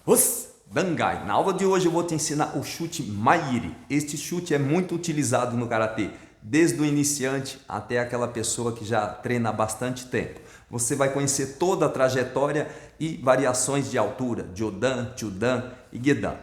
Os Dangai. Na aula de hoje eu vou te ensinar o chute Mairi. Este chute é muito utilizado no Karatê, desde o iniciante até aquela pessoa que já treina há bastante tempo. Você vai conhecer toda a trajetória e variações de altura, Jodan, Chudan e Gedan.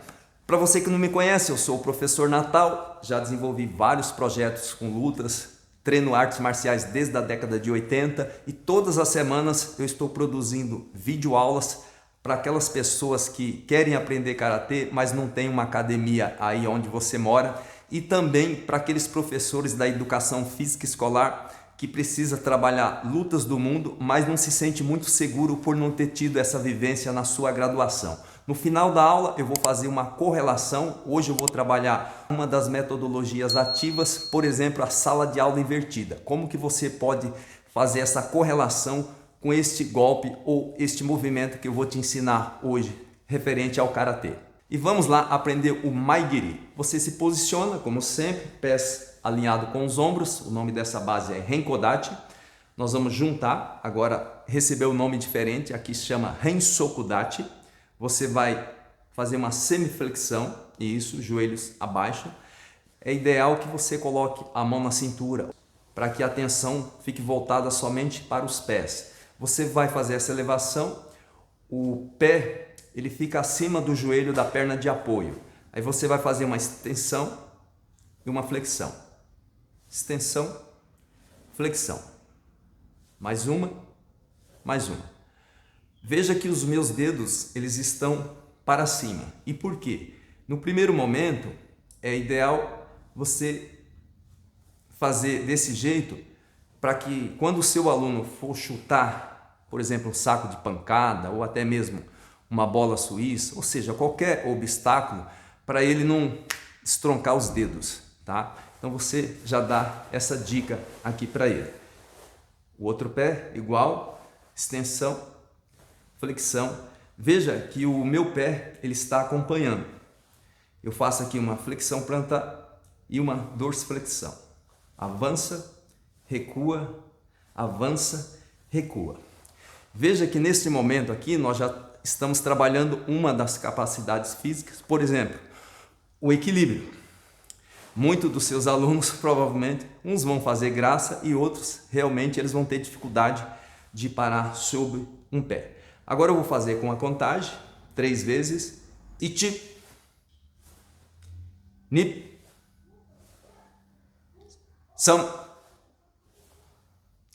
Para você que não me conhece, eu sou o professor Natal, já desenvolvi vários projetos com lutas, treino artes marciais desde a década de 80 e todas as semanas eu estou produzindo videoaulas para aquelas pessoas que querem aprender Karatê, mas não tem uma academia aí onde você mora, e também para aqueles professores da educação física escolar que precisa trabalhar lutas do mundo, mas não se sente muito seguro por não ter tido essa vivência na sua graduação. No final da aula eu vou fazer uma correlação. Hoje eu vou trabalhar uma das metodologias ativas, por exemplo, a sala de aula invertida. Como que você pode fazer essa correlação com este golpe ou este movimento que eu vou te ensinar hoje, referente ao Karatê. E vamos lá aprender o Maigiri. Você se posiciona, como sempre, pés alinhados com os ombros. O nome dessa base é Renkodachi. Nós vamos juntar, agora recebeu um nome diferente, aqui se chama Rensokudachi. Você vai fazer uma semiflexão, isso, joelhos abaixo. É ideal que você coloque a mão na cintura, para que a atenção fique voltada somente para os pés. Você vai fazer essa elevação, o pé ele fica acima do joelho da perna de apoio. Aí você vai fazer uma extensão e uma flexão. Extensão, flexão. Mais uma, mais uma. Veja que os meus dedos eles estão para cima. E por quê? No primeiro momento é ideal você fazer desse jeito para que quando o seu aluno for chutar, por exemplo, um saco de pancada ou até mesmo uma bola suíça, ou seja, qualquer obstáculo, para ele não estroncar os dedos, tá? Então você já dá essa dica aqui para ele. O outro pé igual, extensão, flexão. Veja que o meu pé ele está acompanhando. Eu faço aqui uma flexão plantar e uma dorsiflexão. Avança, recua, avança, recua. Veja que nesse momento aqui nós já estamos trabalhando uma das capacidades físicas, por exemplo, o equilíbrio. Muitos dos seus alunos provavelmente, uns vão fazer graça e outros realmente eles vão ter dificuldade de parar sobre um pé. Agora eu vou fazer com a contagem, 3 vezes. Ichi, Ni, Sam.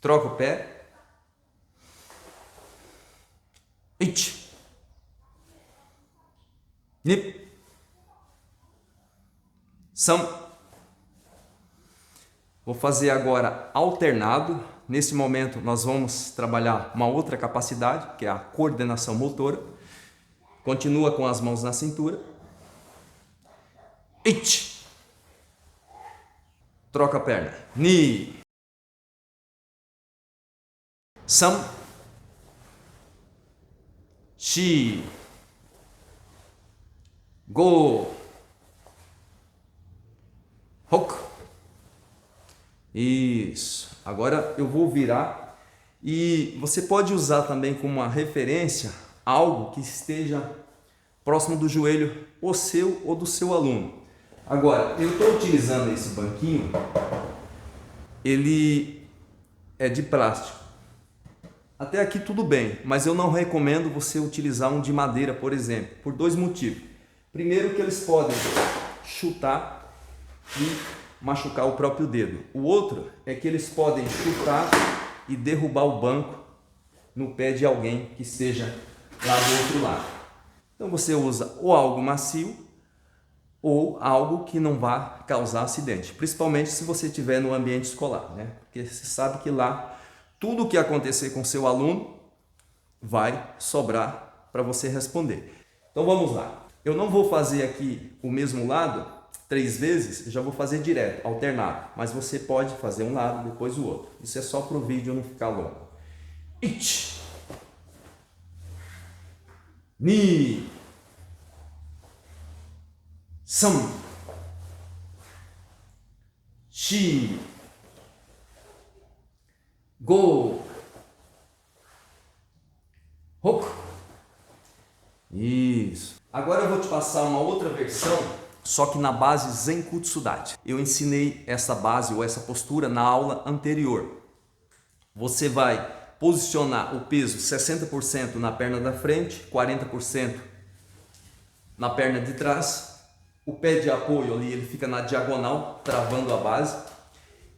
Troca o pé. Ichi, Ni, Sam. Vou fazer agora alternado. Nesse momento nós vamos trabalhar uma outra capacidade, que é a coordenação motora. Continua com as mãos na cintura. Ichi. Troca a perna. Ni. Sam. Shi. Go. Hoku. Isso. Agora eu vou virar e você pode usar também como uma referência algo que esteja próximo do joelho, ou seu ou do seu aluno. Agora, eu estou utilizando esse banquinho, ele é de plástico. Até aqui tudo bem, mas eu não recomendo você utilizar um de madeira, por exemplo, por 2 motivos. Primeiro que eles podem chutar e machucar o próprio dedo. O outro é que eles podem chutar e derrubar o banco no pé de alguém que esteja lá do outro lado. Então você usa ou algo macio ou algo que não vá causar acidente, principalmente se você estiver no ambiente escolar, né? Porque você sabe que lá tudo o que acontecer com seu aluno vai sobrar para você responder. Então vamos lá. Eu não vou fazer aqui o mesmo lado 3 vezes, eu já vou fazer direto, alternado. Mas você pode fazer um lado, depois o outro. Isso é só para o vídeo não ficar longo. Ichi. Ni. Sam. Shi. Go. Hoku. Isso. Agora eu vou te passar uma outra versão, só que na base Zenkutsu Dachi. Eu ensinei essa base ou essa postura na aula anterior. Você vai posicionar o peso 60% na perna da frente, 40% na perna de trás. O pé de apoio ali, ele fica na diagonal, travando a base.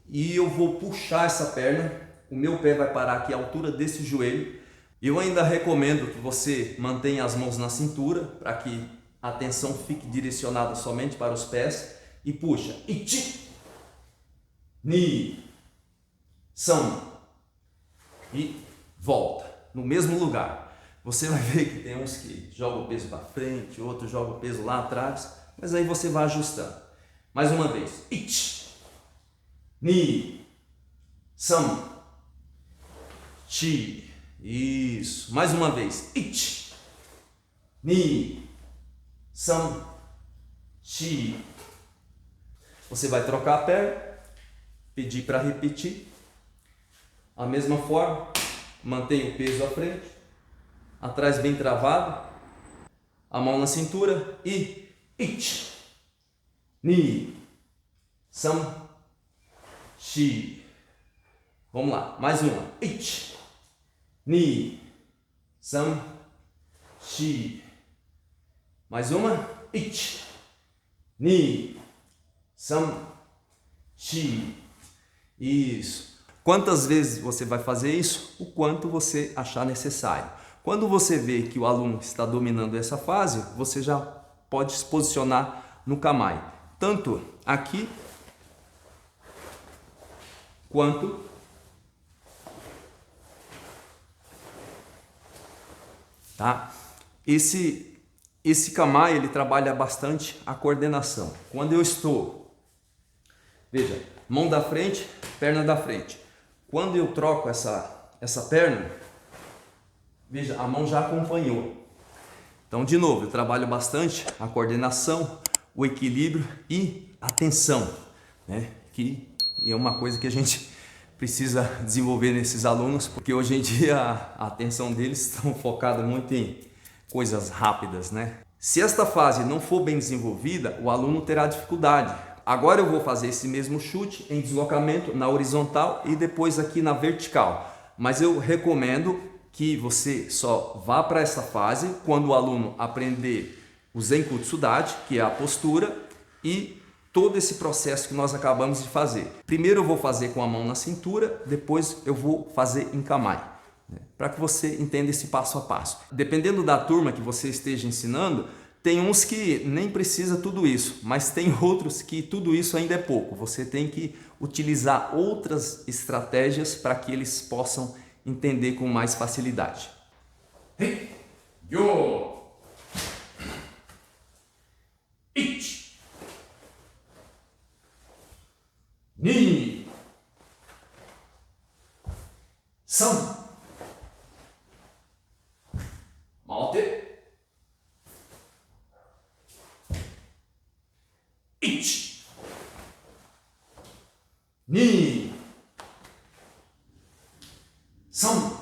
E eu vou puxar essa perna, o meu pé vai parar aqui à altura desse joelho. Eu ainda recomendo que você mantenha as mãos na cintura, para que a atenção fique direcionada somente para os pés. E puxa. Ichi, ni, san. E volta no mesmo lugar. Você vai ver que tem uns que jogam o peso para frente, outros jogam o peso lá atrás, mas aí você vai ajustando. Mais uma vez. Ichi, ni, san, chi. Isso. Mais uma vez. Ichi, ni, san, chi. Você vai trocar a perna, pedir para repetir. A mesma forma, mantenha o peso à frente, atrás bem travado, a mão na cintura e ichi, ni, san, chi. Vamos lá, mais uma. Ichi, ni, san, chi. Mais uma. Ichi, ni, san, chi. Isso. Quantas vezes você vai fazer isso? O quanto você achar necessário. Quando você vê que o aluno está dominando essa fase, você já pode se posicionar no Kamae. Tanto aqui, quanto tá? Esse Kamae, ele trabalha bastante a coordenação. Quando eu estou, veja, mão da frente, perna da frente. Quando eu troco essa perna, veja, a mão já acompanhou. Então, de novo, eu trabalho bastante a coordenação, o equilíbrio e a tensão, né? Que é uma coisa que a gente precisa desenvolver nesses alunos, porque hoje em dia a atenção deles está focada muito em coisas rápidas, né? Se esta fase não for bem desenvolvida, o aluno terá dificuldade. Agora eu vou fazer esse mesmo chute em deslocamento na horizontal e depois aqui na vertical. Mas eu recomendo que você só vá para essa fase quando o aluno aprender o Zenkutsu Dachi, que é a postura, e todo esse processo que nós acabamos de fazer. Primeiro eu vou fazer com a mão na cintura, depois eu vou fazer em Kamae, né? Para que você entenda esse passo a passo. Dependendo da turma que você esteja ensinando, tem uns que nem precisa tudo isso, mas tem outros que tudo isso ainda é pouco. Você tem que utilizar outras estratégias para que eles possam entender com mais facilidade. Hey, yo, ichi, ni, san, malte. Ichi, ni, san,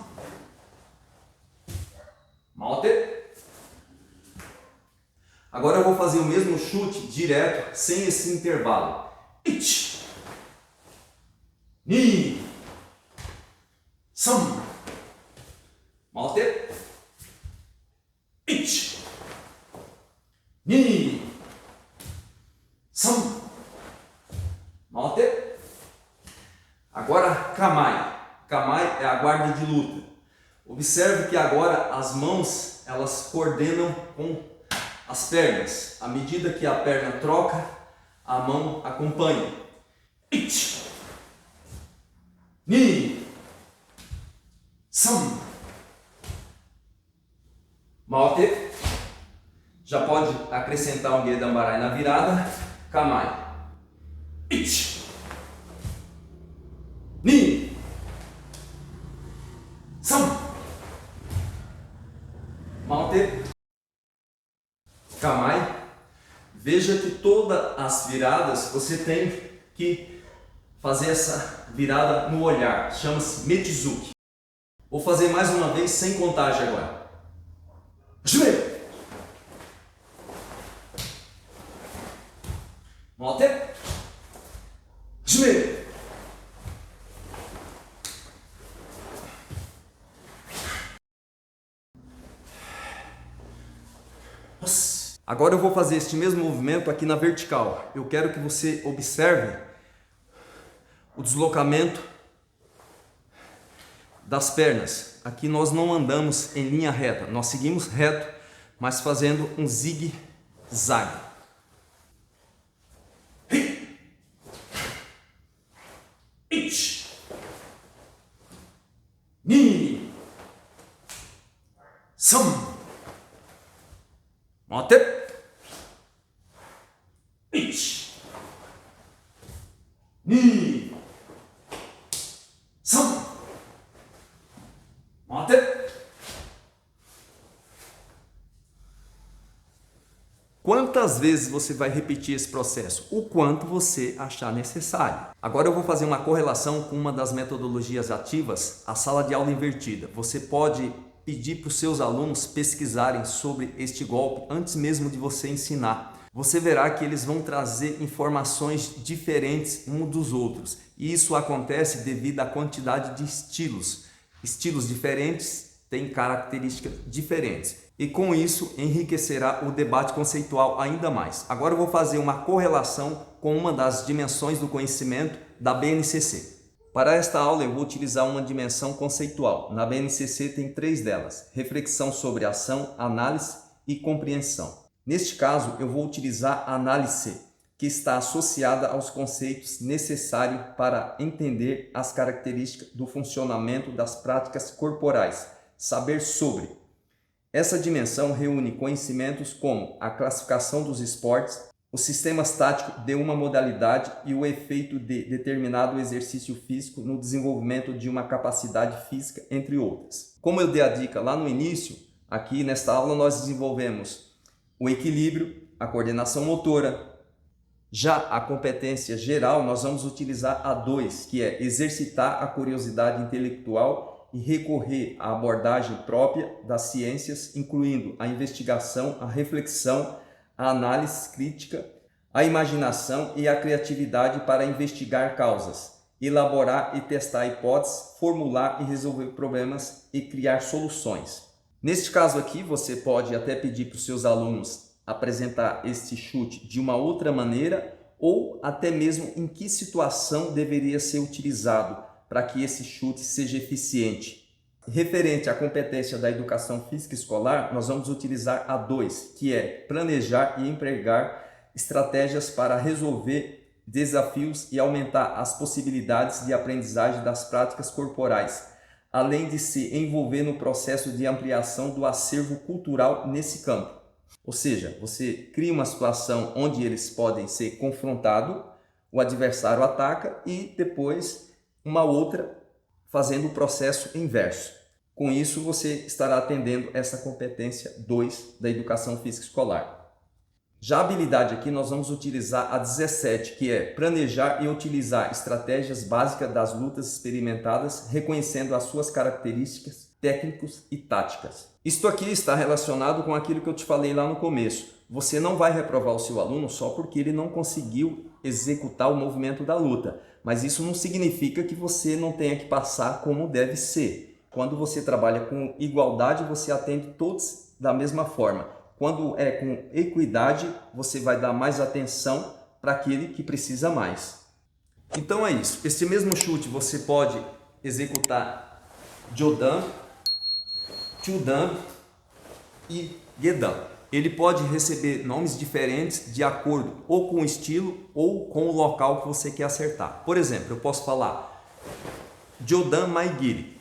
malte. Agora eu vou fazer o mesmo chute direto, sem esse intervalo. Ichi, ni, san, malte. Ichi, ni, san, malte. Agora Kamae. Kamae é a guarda de luta. Observe que agora as mãos, elas coordenam com as pernas. À medida que a perna troca, a mão acompanha. Ichi, ni, san, malte. Já pode acrescentar um Gedanbarai na virada. Kamae. Ichi, ni, san, malte. Kamae. Veja que todas as viradas você tem que fazer essa virada no olhar. Chama-se Mechizuki. Vou fazer mais uma vez sem contagem agora. Joelho. Agora eu vou fazer este mesmo movimento aqui na vertical. Eu quero que você observe o deslocamento das pernas. Aqui nós não andamos em linha reta, nós seguimos reto, mas fazendo um zigue-zague. Ni, sam, mate. Ni, sam, mate. Quantas vezes você vai repetir esse processo? O quanto você achar necessário. Agora eu vou fazer uma correlação com uma das metodologias ativas, a sala de aula invertida. Você pode pedir para os seus alunos pesquisarem sobre este golpe antes mesmo de você ensinar. Você verá que eles vão trazer informações diferentes uns dos outros. E isso acontece devido à quantidade de estilos. Estilos diferentes têm características diferentes. E com isso enriquecerá o debate conceitual ainda mais. Agora eu vou fazer uma correlação com uma das dimensões do conhecimento da BNCC. Para esta aula eu vou utilizar uma dimensão conceitual. Na BNCC tem 3 delas: reflexão sobre ação, análise e compreensão. Neste caso eu vou utilizar a análise, que está associada aos conceitos necessários para entender as características do funcionamento das práticas corporais, saber sobre. Essa dimensão reúne conhecimentos como a classificação dos esportes, os sistemas táticos de uma modalidade e o efeito de determinado exercício físico no desenvolvimento de uma capacidade física, entre outras. Como eu dei a dica lá no início, aqui nesta aula nós desenvolvemos o equilíbrio, a coordenação motora. Já a competência geral nós vamos utilizar a 2, que é exercitar a curiosidade intelectual e recorrer à abordagem própria das ciências, incluindo a investigação, a reflexão, a análise crítica, a imaginação e a criatividade para investigar causas, elaborar e testar hipóteses, formular e resolver problemas e criar soluções. Neste caso aqui, você pode até pedir para os seus alunos apresentar este chute de uma outra maneira ou até mesmo em que situação deveria ser utilizado para que esse chute seja eficiente. Referente à competência da educação física escolar, nós vamos utilizar a 2, que é planejar e empregar estratégias para resolver desafios e aumentar as possibilidades de aprendizagem das práticas corporais, além de se envolver no processo de ampliação do acervo cultural nesse campo. Ou seja, você cria uma situação onde eles podem ser confrontados, o adversário ataca e depois uma outra fazendo o processo inverso. Com isso, você estará atendendo essa competência 2 da educação física escolar. Já a habilidade aqui nós vamos utilizar a 17, que é planejar e utilizar estratégias básicas das lutas experimentadas, reconhecendo as suas características, técnicos e táticas. Isto aqui está relacionado com aquilo que eu te falei lá no começo. Você não vai reprovar o seu aluno só porque ele não conseguiu executar o movimento da luta, mas isso não significa que você não tenha que passar como deve ser. Quando você trabalha com igualdade, você atende todos da mesma forma. Quando é com equidade, você vai dar mais atenção para aquele que precisa mais. Então é isso. Esse mesmo chute você pode executar Jodan, Chudan e Gedan. Ele pode receber nomes diferentes de acordo ou com o estilo ou com o local que você quer acertar. Por exemplo, eu posso falar Jodan Maigiri.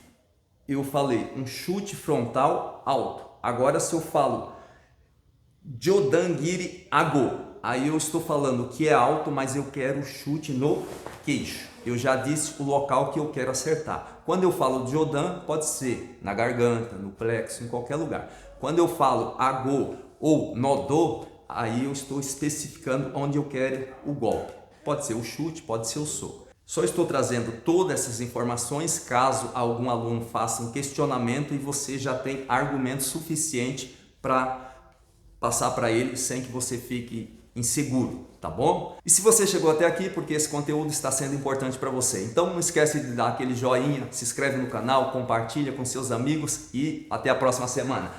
Eu falei um chute frontal alto. Agora se eu falo Jodangiri Ago, aí eu estou falando que é alto, mas eu quero chute no queixo. Eu já disse o local que eu quero acertar. Quando eu falo Jodan, pode ser na garganta, no plexo, em qualquer lugar. Quando eu falo Ago ou Nodô, aí eu estou especificando onde eu quero o golpe. Pode ser o chute, pode ser o soco. Só estou trazendo todas essas informações caso algum aluno faça um questionamento e você já tem argumento suficiente para passar para ele sem que você fique inseguro, tá bom? E se você chegou até aqui porque esse conteúdo está sendo importante para você, então não esquece de dar aquele joinha, se inscreve no canal, compartilha com seus amigos e até a próxima semana.